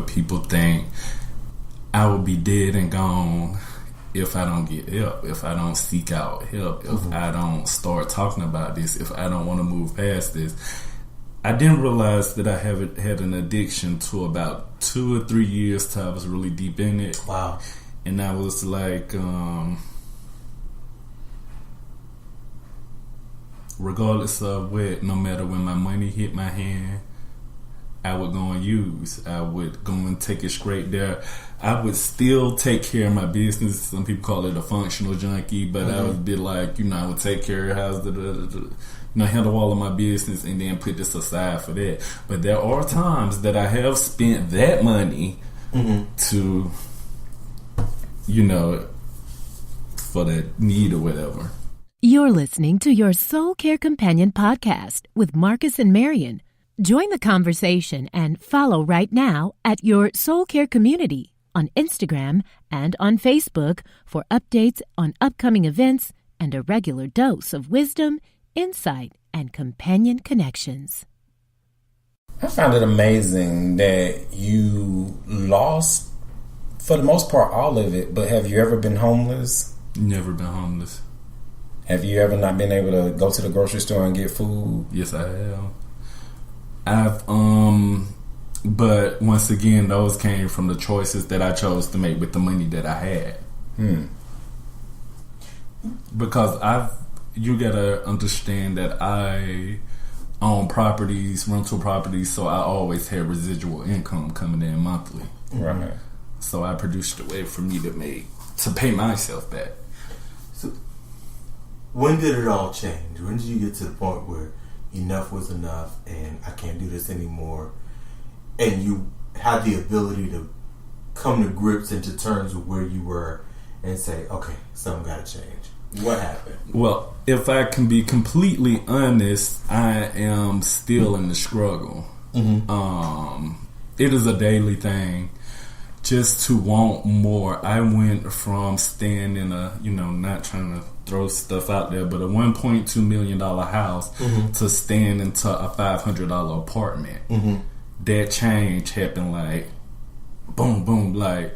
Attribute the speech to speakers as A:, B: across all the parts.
A: what people think. I will be dead and gone if I don't get help, if I don't seek out help, if I don't start talking about this, if I don't want to move past this. I didn't realize that I had an addiction to about 2 or 3 years till I was really deep in it.
B: Wow.
A: And I was like, regardless of what, no matter when my money hit my hand, I would go and use. I would go and take it straight there. I would still take care of my business. Some people call it a functional junkie, but I would be like, I would take care of the house, handle all of my business and then put this aside for that. But there are times that I have spent that money to, for that need or whatever.
C: You're listening to your Soul Care Companion podcast with Marcus and Marion. Join the conversation and follow right now at your Soul Care Community on Instagram and on Facebook for updates on upcoming events and a regular dose of wisdom, insight, and companion connections.
B: I found it amazing that you lost, for the most part, all of it, but have you ever been homeless?
A: Never been homeless.
B: Have you ever not been able to go to the grocery store and get food?
A: Yes, I have. But once again, those came from the choices that I chose to make with the money that I had. Because you gotta understand that I own properties, rental properties, so I always had residual income coming in monthly.
B: Right.
A: So I produced a way for me to pay myself back.
D: So when did it all change? When did you get to the point where enough was enough and I can't do this anymore, and you had the ability to come to grips and to terms with where you were and say, okay, something got to change? What happened?
A: Well, if I can be completely honest, I am still in the struggle. It is a daily thing just to want more. I went from staying in a, not trying to throw stuff out there, but a $1.2 million house to staying into a $500 apartment. That change happened like boom, boom, like.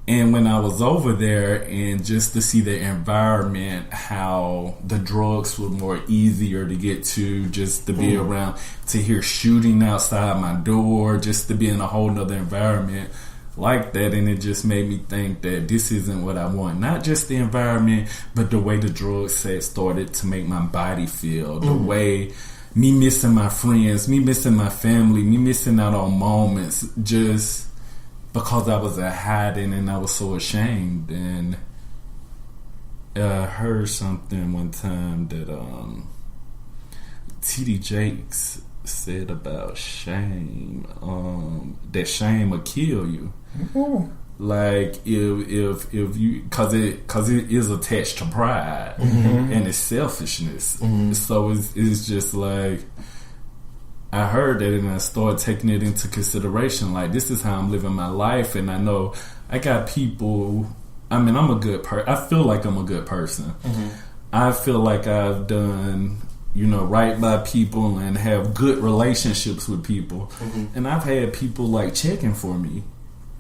A: And when I was over there, and just to see the environment, how the drugs were more easier to get to, just to be around, to hear shooting outside my door, just to be in a whole nother environment like that. And it just made me think that this isn't what I want. Not just the environment, but the way the drugs had started to make my body feel. The way me missing my friends, me missing my family, me missing out on moments, just because I was hiding and I was so ashamed. And I heard something one time that T.D. Jakes said about shame, that shame will kill you. Like if you, cause it is attached to pride and it's selfishness. So it's just like, I heard that and I started taking it into consideration. Like, this is how I'm living my life, and I know I got people. I'm a good person. I feel like I'm a good person. I feel like I've done, right by people and have good relationships with people. And I've had people like checking for me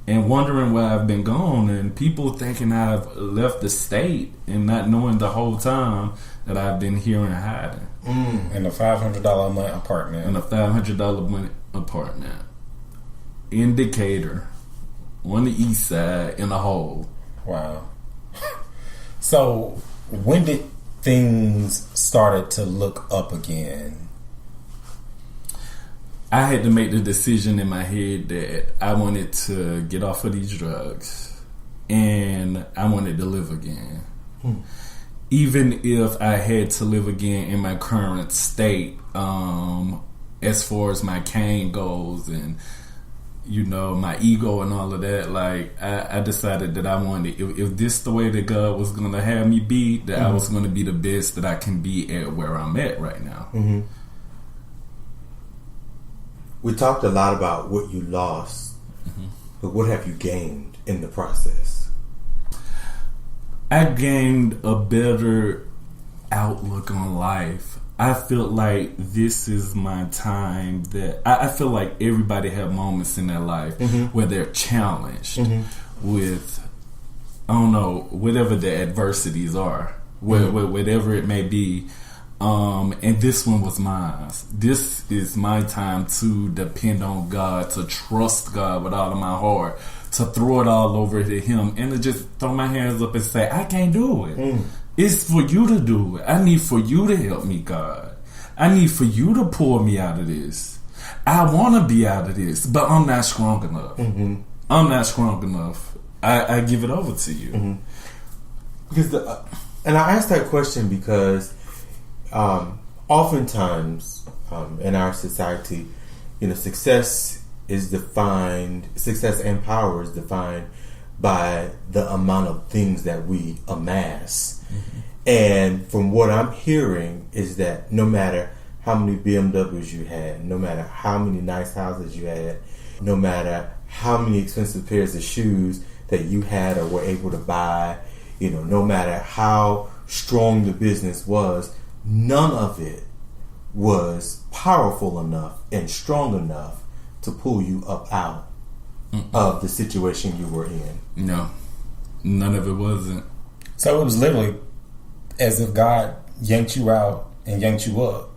A: and wondering where I've been gone, and people thinking I've left the state and not knowing the whole time that I've been here and hiding.
B: In a $500 a month apartment.
A: In a $500 a month apartment. In Decatur. On the east side, in a hole.
B: Wow. So, when did things started to look up again?
A: I had to make the decision in my head that I wanted to get off of these drugs. And I wanted to live again. Even if I had to live again in my current state, as far as my cane goes and, my ego and all of that, like, I decided that I wanted, if this the way that God was going to have me be, that I was going to be the best that I can be at where I'm at right now.
D: We talked a lot about what you lost, but what have you gained in the process? I
A: gained a better outlook on life. I feel like this is my time that I feel like everybody have moments in their life where they're challenged with, I don't know, whatever the adversities are, whatever it may be. And this one was mine. This is my time to depend on God, to trust God with all of my heart, to throw it all over to Him, and to just throw my hands up and say, I can't do it. It's for you to do it. I need for you to help me, God. I need for you to pull me out of this. I want to be out of this, but I'm not strong enough. I'm not strong enough. I give it over to you.
D: Because and I asked that question because oftentimes in our society, success and power is defined by the amount of things that we amass. And from what I'm hearing is that no matter how many BMWs you had, no matter how many nice houses you had, no matter how many expensive pairs of shoes that you had or were able to buy, no matter how strong the business was, none of it was powerful enough and strong enough to pull you up out of the situation you were in.
A: No, none of it wasn't.
B: So it was literally as if God yanked you out and yanked you up.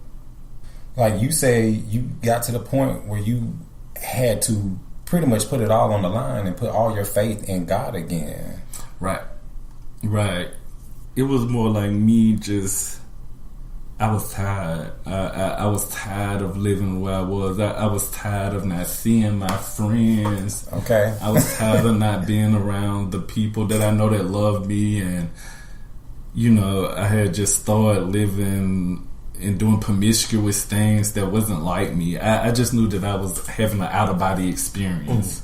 B: Like you say, you got to the point where you had to pretty much put it all on the line and put all your faith in God again.
A: Right. It was more like me I was tired. I was tired of living where I was. I was tired of not seeing my friends.
B: Okay.
A: I was tired of not being around the people that I know that loved me. And, I had just started living and doing promiscuous things that wasn't like me. I just knew that I was having an out-of-body experience.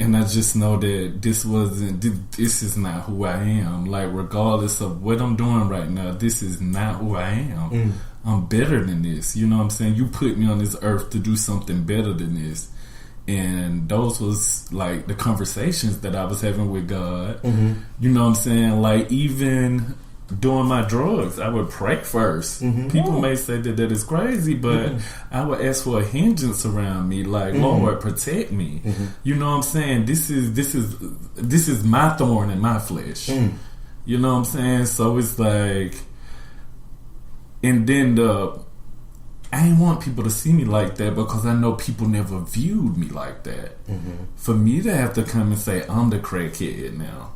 A: And I just know that this is not who I am. Like, regardless of what I'm doing right now, this is not who I am. I'm better than this. You know what I'm saying? You put me on this earth to do something better than this. And those was like the conversations that I was having with God. You know what I'm saying? Like, even doing my drugs, I would pray first. People may say that is crazy, but I would ask for a hindrance around me, like, Lord, protect me. You know what I'm saying? This is my thorn in my flesh. You know what I'm saying? So it's like, and then I didn't want people to see me like that because I know people never viewed me like that. For me to have to come and say, I'm the crackhead now.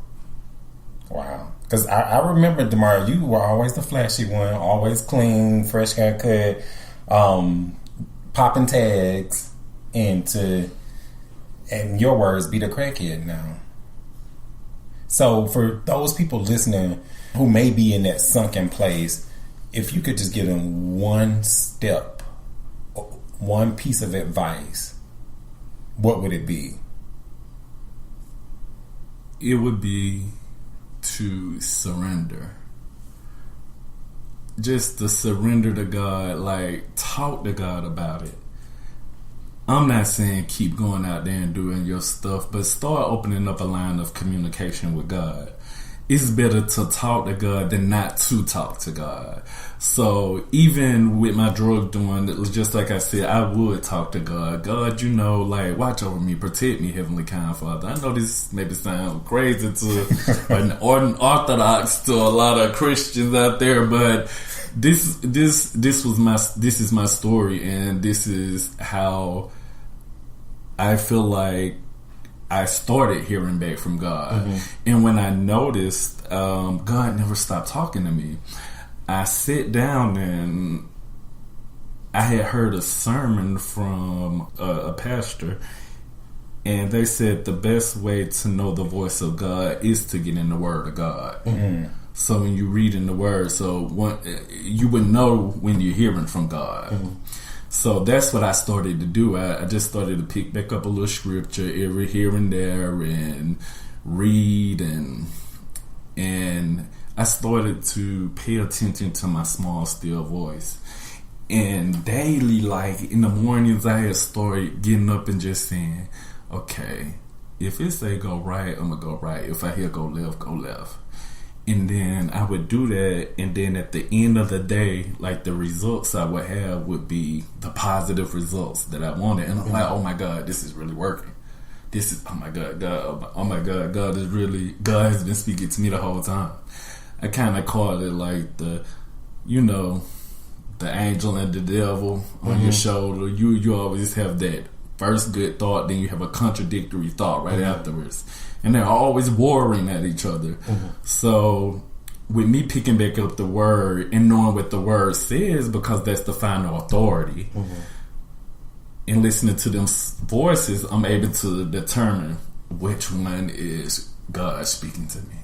B: Wow. Because I remember, Demario, you were always the flashy one, always clean, fresh haircut, popping tags, and in your words, be the crackhead now. So for those people listening who may be in that sunken place, if you could just give them one step, one piece of advice, what would it be?
A: It would be to surrender. Just to surrender to God, like, talk to God about it. I'm not saying keep going out there and doing your stuff, but start opening up a line of communication with God. It's better to talk to God than not to talk to God. So even with my drug doing, just like I said, I would talk to God. God, like, watch over me, protect me, Heavenly Kind Father. I know this maybe sounds crazy to an orthodox, to a lot of Christians out there, but this is my story, and this is how I feel like I started hearing back from God. And when I noticed God never stopped talking to me, I sat down and I had heard a sermon from a pastor, and they said the best way to know the voice of God is to get in the Word of God. So when you read in the Word, you would know when you're hearing from God. So that's what I started to do. I just started to pick back up a little scripture every here and there and read, and I started to pay attention to my small, still voice. And daily, like in the mornings, I had started getting up and just saying, okay, if it say go right, I'm going to go right. If I hear go left, go left. And then I would do that, and then at the end of the day, like the results I would have would be the positive results that I wanted. And I'm like, oh my God, this is really working. This is, oh my God, God has been speaking to me the whole time. I kind of call it like the angel and the devil on your shoulder. You always have that first good thought, then you have a contradictory thought right afterwards. And they're always warring at each other. So with me picking back up the word and knowing what the word says, because that's the final authority, and listening to them voices, I'm able to determine which one is God speaking to me.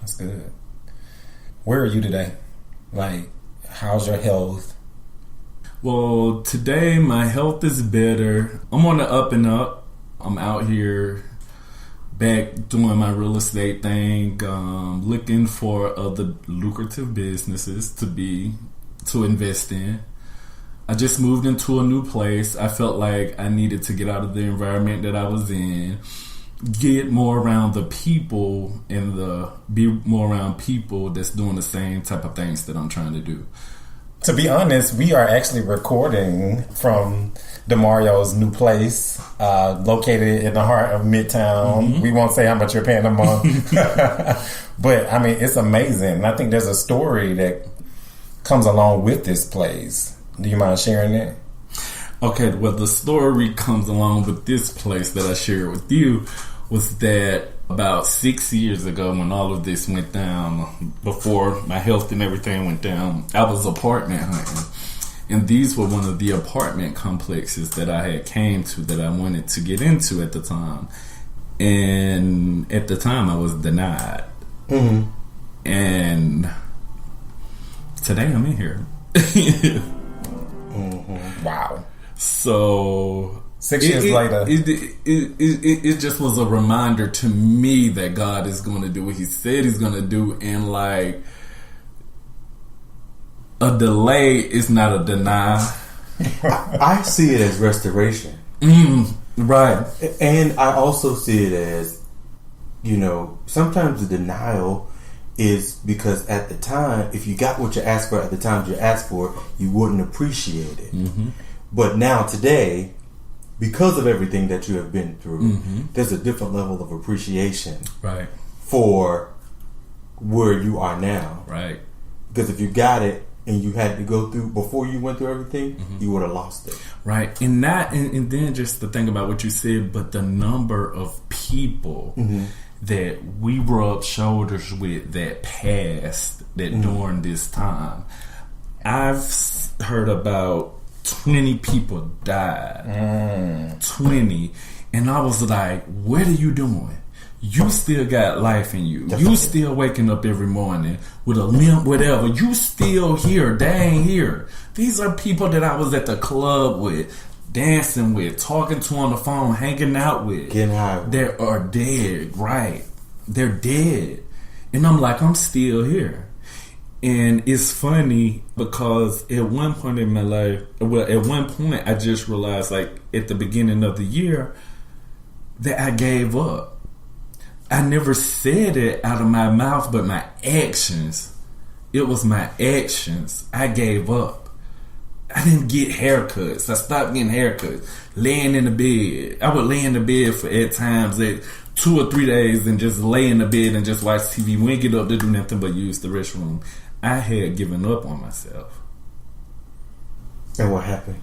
B: That's good. Where are you today? Like, how's your health?
A: Well, today my health is better. I'm on the up and up. I'm out here back doing my real estate thing, looking for other lucrative businesses to invest in. I just moved into a new place. I felt like I needed to get out of the environment that I was in, get more around the people, and be more around people that's doing the same type of things that I'm trying to do.
B: To be honest, we are actually recording from Demario's new place, located in the heart of Midtown. We won't say how much you're paying a month. But, I mean, it's amazing. And I think there's a story that comes along with this place. Do you mind sharing it?
A: Okay, well, the story comes along with this place that I shared with you was that about 6 years ago, when all of this went down, before my health and everything went down, I was apartment hunting. And these were one of the apartment complexes that I had came to that I wanted to get into at the time. And at the time, I was denied. And today, I'm in here.
B: Wow.
A: So
B: 6 years later,
A: it just was a reminder to me that God is going to do what He said He's going to do, and like a delay is not a deny.
D: I see it as restoration,
A: right?
D: And I also see it as, sometimes the denial is because at the time, if you got what you asked for at the time you asked for, you wouldn't appreciate it. But now today, because of everything that you have been through, there's a different level of appreciation,
A: right,
D: for where you are now,
A: right?
D: Because if you got it and you had to go through before you went through everything, you would have lost it,
A: right? And then just to think about what you said, but the number of people that we rub shoulders with that passed that during this time, I've heard about 20 people died. 20. And I was like, what are you doing? You still got life in you. You still waking up every morning with a limp, whatever. You still here. They ain't here. These are people that I was at the club with, dancing with, talking to on the phone, hanging out with.
D: Getting high.
A: They are dead, right? They're dead. And I'm like, I'm still here. And it's funny because at one point in my life, I just realized, like at the beginning of the year, that I gave up. I never said it out of my mouth, but my actions. It was my actions. I gave up. I didn't get haircuts. I stopped getting haircuts. Laying in the bed. I would lay in the bed for at times 2 or 3 days and just lay in the bed and just watch TV. We didn't get up to do nothing but use the restroom. I had given up on myself.
D: And what happened?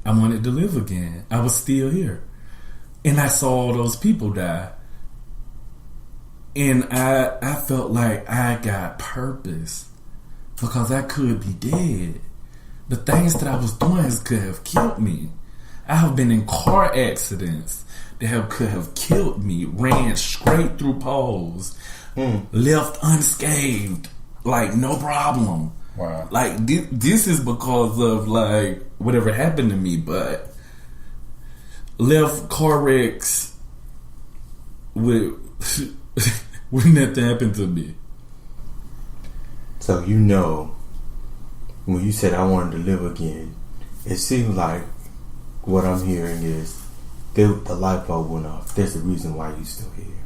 A: I wanted to live again. I was still here. And I saw all those people die. And I felt like I got purpose. Because I could be dead. The things that I was doing could have killed me. I have been in car accidents that could have killed me. Ran straight through poles. Left unscathed. Like, no problem.
B: Wow.
A: Like, this is because of, like, whatever happened to me, but left car wrecks with nothing happened to me.
D: So, when you said I wanted to live again, it seems like what I'm hearing is the light bulb went off. There's a reason why you're still here.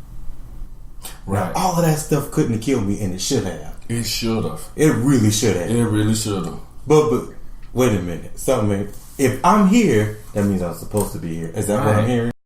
A: Right.
D: Now, all of that stuff couldn't have killed me, and it should have.
A: It should have.
D: It really should have.
A: It really should have.
D: But wait a minute. Something. If I'm here, that means I'm supposed to be here. Is that what I'm hearing?